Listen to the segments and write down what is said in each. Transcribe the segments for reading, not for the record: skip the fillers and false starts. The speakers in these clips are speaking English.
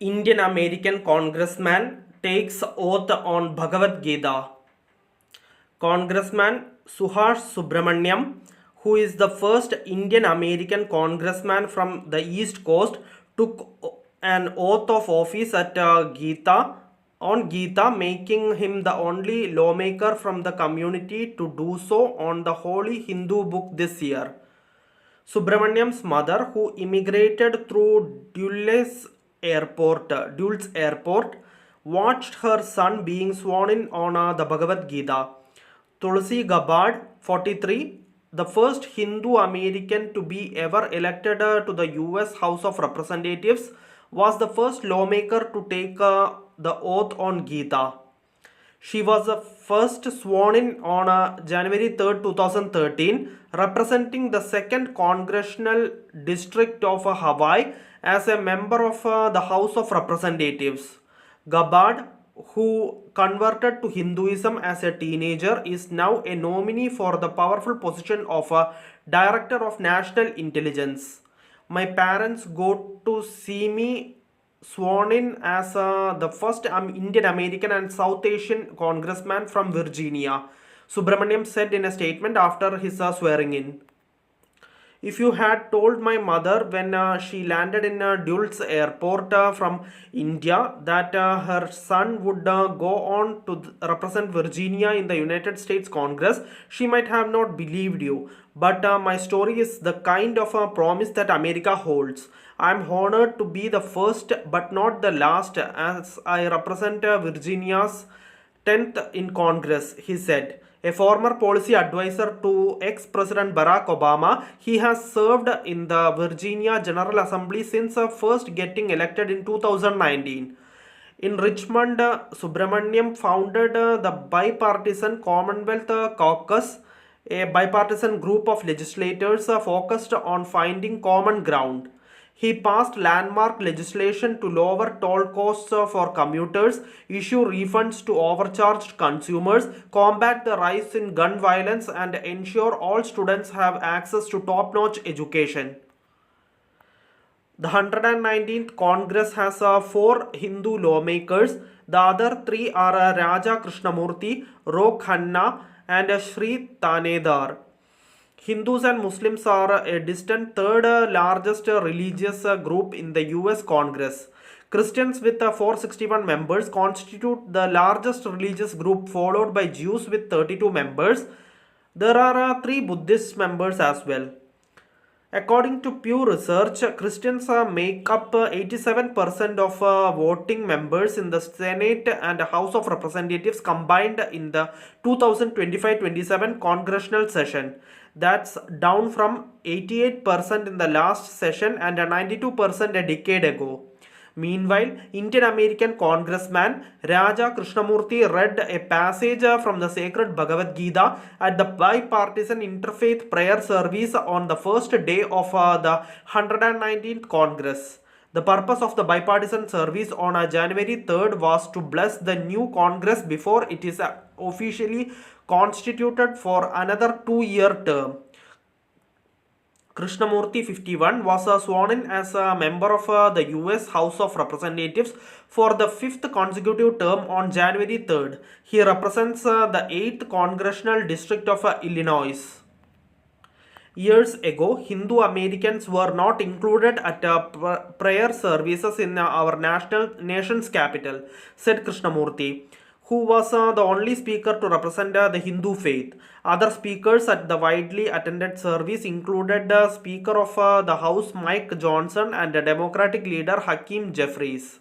Indian American Congressman takes oath on Bhagavad Gita. Congressman Suhash Subramaniam, who is the first Indian American congressman from the East Coast, took an oath of office at Gita, making him the only lawmaker from the community to do so on the holy Hindu book this year. Subramaniam's mother, who immigrated through Dulles Airport, watched her son being sworn in on the Bhagavad Gita. Tulsi Gabbard, 43, the first Hindu American to be ever elected to the US House of Representatives, was the first lawmaker to take the oath on Gita. She was first sworn in on January 3rd, 2013, representing the 2nd Congressional District of Hawaii as a member of the House of Representatives. Gabbard, who converted to Hinduism as a teenager, is now a nominee for the powerful position of Director of National Intelligence. My parents go to see me sworn in as the first Indian American and South Asian congressman from Virginia, Subramaniam said in a statement after his swearing in. If you had told my mother when she landed in Dulles Airport from India that her son would go on to represent Virginia in the United States Congress, she might have not believed you. But my story is the kind of promise that America holds. I am honored to be the first but not the last as I represent Virginia's 10th in Congress, he said. A former policy advisor to ex-President Barack Obama, he has served in the Virginia General Assembly since first getting elected in 2019. In Richmond, Subramaniam founded the Bipartisan Commonwealth Caucus, a bipartisan group of legislators focused on finding common ground. He passed landmark legislation to lower toll costs for commuters, issue refunds to overcharged consumers, combat the rise in gun violence, and ensure all students have access to top notch education. The 119th Congress has four Hindu lawmakers. The other three are Raja Krishnamurthy, Ro Khanna, and Sri Tanedar. Hindus and Muslims are a distant third largest religious group in the US Congress. Christians with 461 members constitute the largest religious group, followed by Jews with 32 members. There are three Buddhist members as well. According to Pew Research, Christians make up 87% of voting members in the Senate and House of Representatives combined in the 2025-27 congressional session. That's down from 88% in the last session and 92% a decade ago. Meanwhile, Indian American Congressman Raja Krishnamurthy read a passage from the sacred Bhagavad Gita at the bipartisan interfaith prayer service on the first day of the 119th Congress. The purpose of the bipartisan service on January 3rd was to bless the new Congress before it is officially constituted for another 2-year term. Krishnamurthy, 51, was sworn in as a member of the US House of Representatives for the 5th consecutive term on January 3rd. He represents the 8th Congressional District of Illinois. Years ago, Hindu Americans were not included at prayer services in our nation's capital, said Krishnamurthy, who was the only speaker to represent the Hindu faith. Other speakers at the widely attended service included the Speaker of the House Mike Johnson and the Democratic leader Hakeem Jeffries.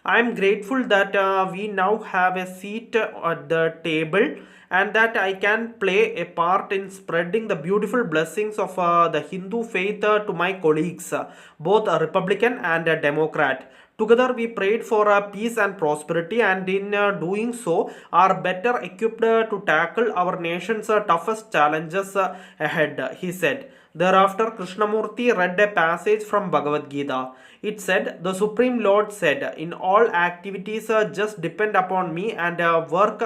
I am grateful that we now have a seat at the table and that I can play a part in spreading the beautiful blessings of the Hindu faith to my colleagues, both a Republican and a Democrat. Together we prayed for peace and prosperity, and in doing so are better equipped to tackle our nation's toughest challenges ahead, he said. Thereafter, Krishnamurthy read a passage from Bhagavad Gita. It said, "The Supreme Lord said, in all activities just depend upon me and work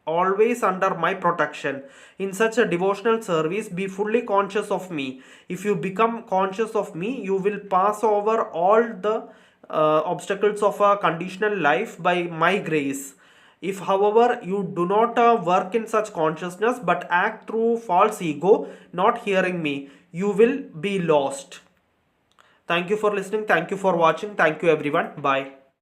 always under my protection. In such a devotional service, be fully conscious of me. If you become conscious of me, you will pass over all the obstacles of a conditional life by my grace. If, however, you do not work in such consciousness but act through false ego, not hearing me, you will be lost. Thank you for listening. Thank you for watching. Thank you, everyone. Bye.